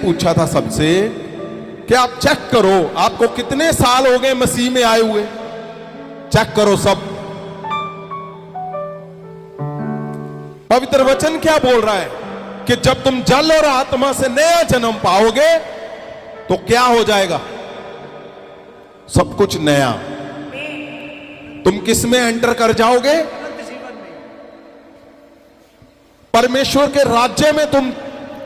पूछा था सबसे कि आप चेक करो, आपको कितने साल हो गए मसीह में आए हुए, चेक करो सब। पवित्र वचन क्या बोल रहा है कि जब तुम जल और आत्मा से नया जन्म पाओगे तो क्या हो जाएगा? सब कुछ नया। तुम किस में एंटर कर जाओगे? परमेश्वर के राज्य में तुम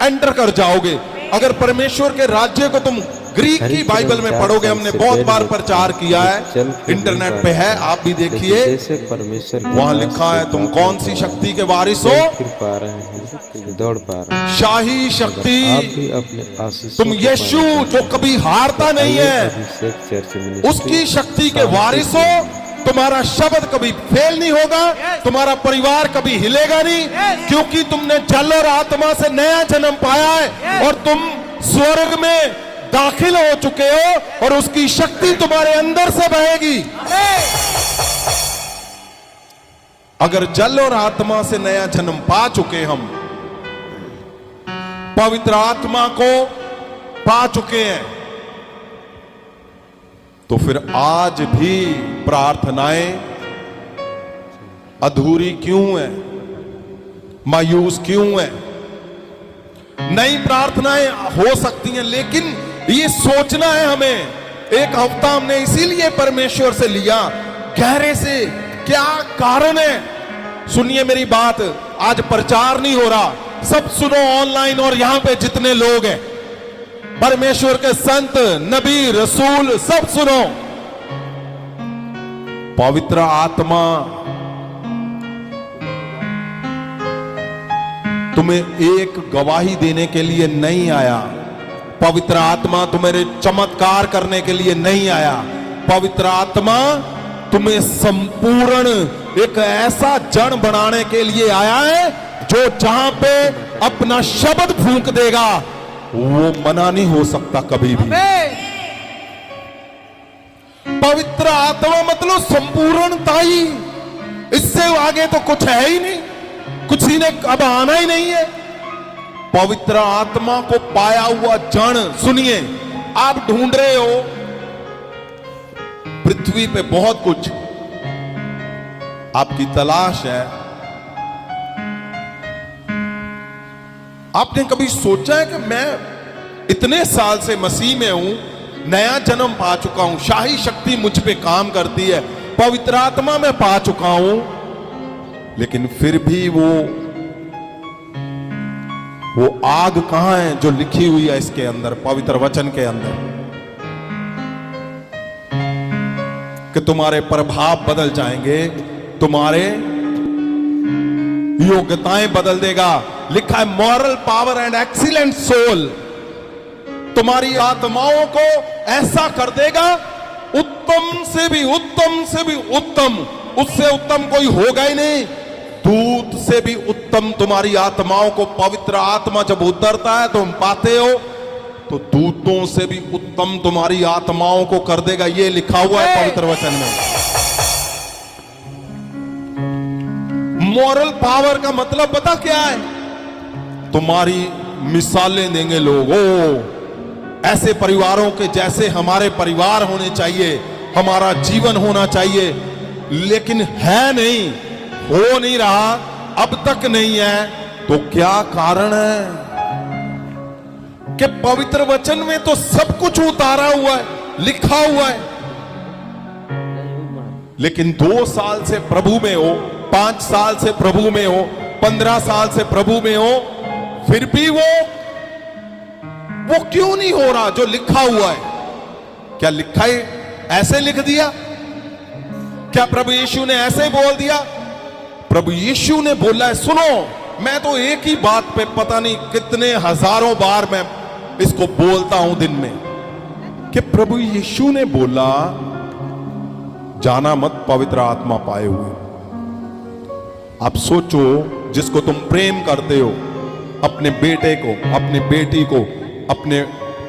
एंटर कर जाओगे। अगर परमेश्वर के राज्य को तुम ग्रीक की बाइबल में पढ़ोगे, हमने बहुत बार प्रचार किया है, इंटरनेट पे है, आप भी देखिए, वहां लिखा है तुम कौन सी शक्ति के वारिस हो? दौड़ पा रहे हैं, शाही शक्ति। तुम यीशु जो कभी हारता नहीं है उसकी शक्ति के वारिस हो। तुम्हारा शब्द कभी फेल नहीं होगा, तुम्हारा परिवार कभी हिलेगा नहीं, क्योंकि तुमने जल और आत्मा से नया जन्म पाया है और तुम स्वर्ग में दाखिल हो चुके हो और उसकी शक्ति तुम्हारे अंदर से बहेगी। अगर जल और आत्मा से नया जन्म पा चुके हम, पवित्र आत्मा को पा चुके हैं, तो फिर आज भी प्रार्थनाएं अधूरी क्यों है, मायूस क्यों है? नई प्रार्थनाएं हो सकती हैं, लेकिन ये सोचना है हमें। एक हफ्ता हमने इसीलिए परमेश्वर से लिया गहरे से, क्या कारण है? सुनिए मेरी बात, आज प्रचार नहीं हो रहा, सब सुनो ऑनलाइन और यहां पे जितने लोग हैं, परमेश्वर के संत, नबी, रसूल, सब सुनो। पवित्र आत्मा तुम्हें एक गवाही देने के लिए नहीं आया। पवित्र आत्मा तुम्हारे चमत्कार करने के लिए नहीं आया। पवित्र आत्मा तुम्हें संपूर्ण एक ऐसा जड़ बनाने के लिए आया है जो जहां पे अपना शब्द फूंक देगा वो मना नहीं हो सकता कभी भी। पवित्र आत्मा मतलब संपूर्णता ही, इससे आगे तो कुछ है ही नहीं, कुछ ही ने अब आना ही नहीं है। पवित्र आत्मा को पाया हुआ जन, सुनिए, आप ढूंढ रहे हो पृथ्वी पे बहुत कुछ, आपकी तलाश है। आपने कभी सोचा है कि मैं इतने साल से मसीह में हूं, नया जन्म पा चुका हूं, शाही शक्ति मुझ पे काम करती है, पवित्र आत्मा में पा चुका हूं, लेकिन फिर भी वो आग कहां है जो लिखी हुई है इसके अंदर, पवित्र वचन के अंदर, कि तुम्हारे प्रभाव बदल जाएंगे, तुम्हारे योग्यताएं बदल देगा। लिखा है moral power and excellent soul, तुम्हारी आत्माओं को ऐसा कर देगा, उत्तम से भी उत्तम से भी उत्तम, उससे उत्तम कोई होगा ही नहीं। दूत से भी उत्तम तुम्हारी आत्माओं को पवित्र आत्मा जब उतरता है तो हम पाते हो, तो दूतों से भी उत्तम तुम्हारी आत्माओं को कर देगा। ये लिखा हुआ है पवित्र वचन में। मॉरल पावर का मतलब पता क्या है? तुम्हारी मिसालें देंगे लोग, ओ ऐसे परिवारों के जैसे हमारे परिवार होने चाहिए, हमारा जीवन होना चाहिए, लेकिन है नहीं, हो नहीं रहा, अब तक नहीं है। तो क्या कारण है? कि पवित्र वचन में तो सब कुछ उतारा हुआ है, लिखा हुआ है, लेकिन 2 साल से प्रभु में हो, 5 साल से प्रभु में हो, 15 साल से प्रभु में हो, फिर भी वो क्यों नहीं हो रहा जो लिखा हुआ है? क्या लिखा है ऐसे लिख दिया? क्या प्रभु यीशु ने ऐसे बोल दिया? प्रभु यीशु ने बोला है, सुनो, मैं तो एक ही बात पे पता नहीं कितने हजारों बार मैं इसको बोलता हूं दिन में, कि प्रभु यीशु ने बोला जाना मत पवित्र आत्मा पाए हुए। आप सोचो, जिसको तुम प्रेम करते हो, अपने बेटे को, अपनी बेटी को, अपने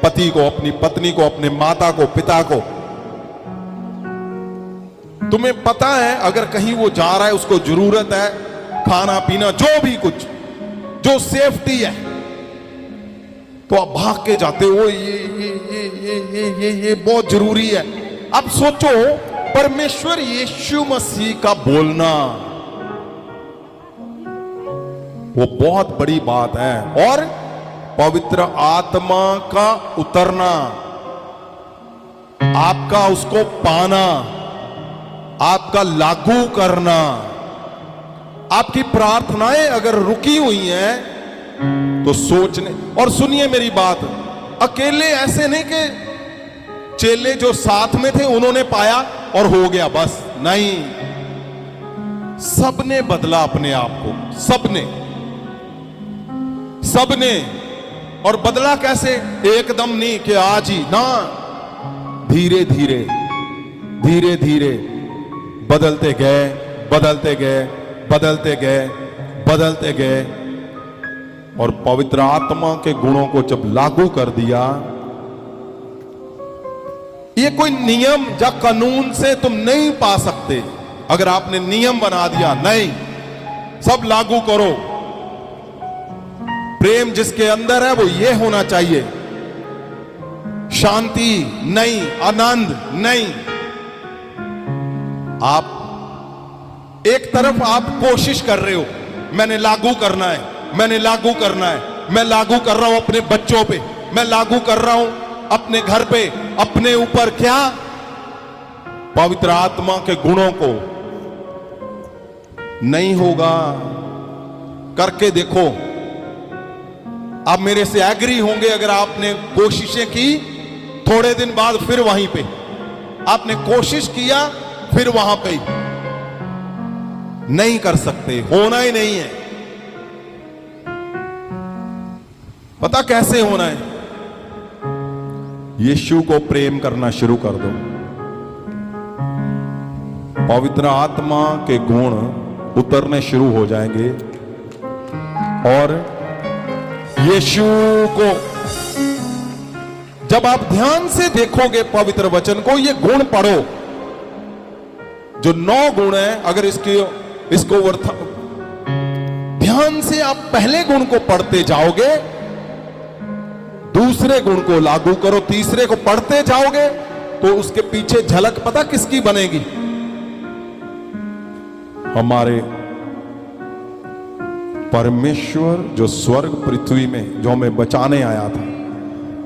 पति को, अपनी पत्नी को, अपने माता को, पिता को, तुम्हें पता है अगर कहीं वो जा रहा है, उसको जरूरत है खाना पीना, जो भी कुछ, जो सेफ्टी है, तो आप भाग के जाते हो, ये बहुत जरूरी है। अब सोचो, परमेश्वर यीशु मसीह का बोलना वो बहुत बड़ी बात है, और पवित्र आत्मा का उतरना, आपका उसको पाना, आपका लागू करना। आपकी प्रार्थनाएं अगर रुकी हुई हैं तो सोचने, और सुनिए मेरी बात, अकेले ऐसे नहीं कि चेले जो साथ में थे उन्होंने पाया और हो गया बस, नहीं, सबने बदला अपने आप को, सबने। और बदला कैसे? एकदम नहीं कि आज ही ना, धीरे धीरे बदलते गए। और पवित्र आत्मा के गुणों को जब लागू कर दिया, ये कोई नियम या कानून से तुम नहीं पा सकते। अगर आपने नियम बना दिया, नहीं, सब लागू करो। प्रेम जिसके अंदर है वो ये होना चाहिए, शांति नहीं, आनंद नहीं। आप एक तरफ आप कोशिश कर रहे हो, मैंने लागू करना है, मैं लागू कर रहा हूं अपने बच्चों पे, मैं लागू कर रहा हूं अपने घर पे, अपने ऊपर, क्या? पवित्र आत्मा के गुणों को। नहीं होगा, करके देखो। आप मेरे से एग्री होंगे, अगर आपने कोशिशें की, थोड़े दिन बाद फिर वहीं पे, आपने कोशिश किया, फिर वहां पे, नहीं कर सकते, होना ही नहीं है। पता कैसे होना है? यीशु को प्रेम करना शुरू कर दो, पवित्र आत्मा के गुण उतरने शुरू हो जाएंगे, और यीशु को जब आप ध्यान से देखोगे पवित्र वचन को, ये गुण पढ़ो, जो 9 गुण है, अगर इसको ध्यान से आप पहले गुण को पढ़ते जाओगे, दूसरे गुण को लागू करो, तीसरे को पढ़ते जाओगे, तो उसके पीछे झलक पता किसकी बनेगी? हमारे परमेश्वर जो स्वर्ग पृथ्वी में जो हमें बचाने आया था,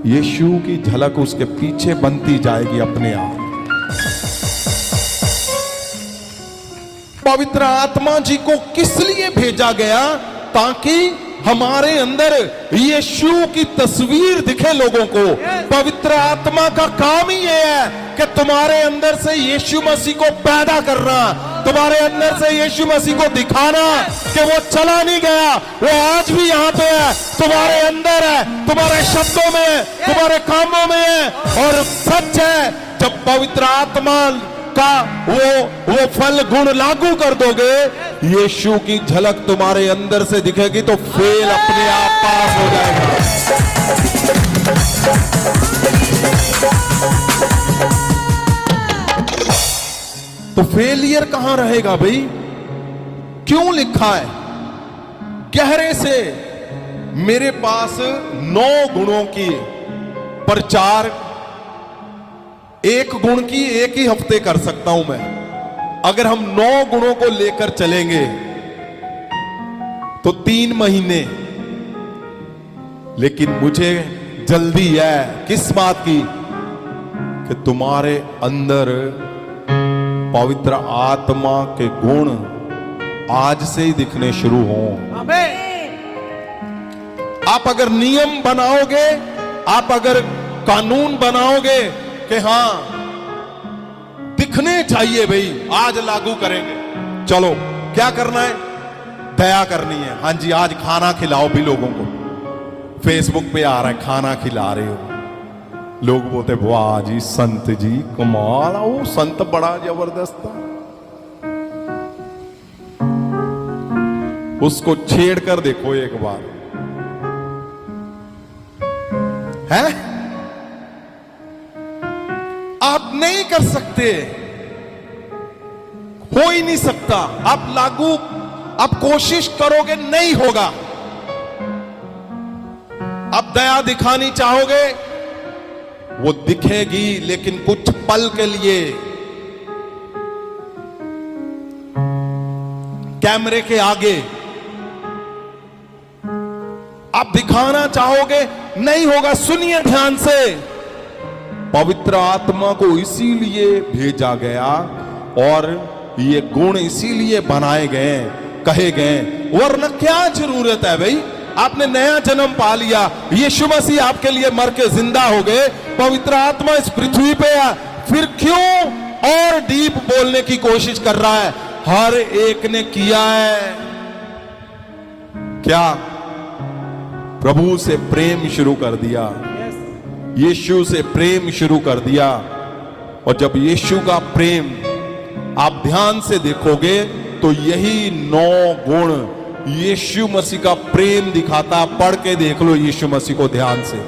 यीशु की झलक उसके पीछे बनती जाएगी अपने आप। पवित्र आत्मा जी को किस लिए भेजा गया? ताकि हमारे अंदर यीशु की तस्वीर दिखे लोगों को। पवित्र आत्मा का काम ही यह है कि तुम्हारे अंदर से यीशु मसीह को पैदा करना, तुम्हारे अंदर से यीशु मसीह को दिखाना कि वो चला नहीं गया, वो आज भी यहाँ पे है, तुम्हारे अंदर है, तुम्हारे शब्दों में है, तुम्हारे कामों में है। और सच है, जब पवित्र आत्मा का वो फल गुण लागू कर दोगे, यीशु की झलक तुम्हारे अंदर से दिखेगी, तो फेल अपने आप पास हो जाएगा। तो फेलियर कहां रहेगा भाई? क्यों लिखा है गहरे से? मेरे पास 9 गुणों की प्रचार, एक गुण की एक ही हफ्ते कर सकता हूं मैं। अगर हम 9 गुणों को लेकर चलेंगे तो 3 महीने। लेकिन मुझे जल्दी है किस बात की? कि तुम्हारे अंदर पवित्र आत्मा के गुण आज से ही दिखने शुरू हों। आप अगर नियम बनाओगे, आप अगर कानून बनाओगे कि हां दिखने चाहिए भाई, आज लागू करेंगे, चलो क्या करना है? दया करनी है। हां जी, आज खाना खिलाओ भी लोगों को। फेसबुक पे आ रहा है, खाना खिला रहे हो, लोग बोलते वाह जी संत जी कमाल, वो संत बड़ा जबरदस्त था। उसको छेड़ कर देखो एक बार, है? आप नहीं कर सकते, हो ही नहीं सकता। आप लागू, आप कोशिश करोगे नहीं होगा। अब दया दिखानी चाहोगे, वो दिखेगी लेकिन कुछ पल के लिए। कैमरे के आगे आप दिखाना चाहोगे, नहीं होगा। सुनिए ध्यान से, पवित्र आत्मा को इसीलिए भेजा गया और ये गुण इसीलिए बनाए गए, कहे गए, वरना क्या जरूरत है भाई? आपने नया जन्म पा लिया, यीशु मसीह आपके लिए मर के जिंदा हो गए, पवित्र आत्मा इस पृथ्वी पे है, फिर क्यों और डीप बोलने की कोशिश कर रहा है? हर एक ने किया है क्या? प्रभु से प्रेम शुरू कर दिया, यीशु से प्रेम शुरू कर दिया। और जब यीशु का प्रेम आप ध्यान से देखोगे तो यही 9 गुण यीशु मसीह का प्रेम दिखाता। पढ़ के देख लो यीशु मसीह को ध्यान से।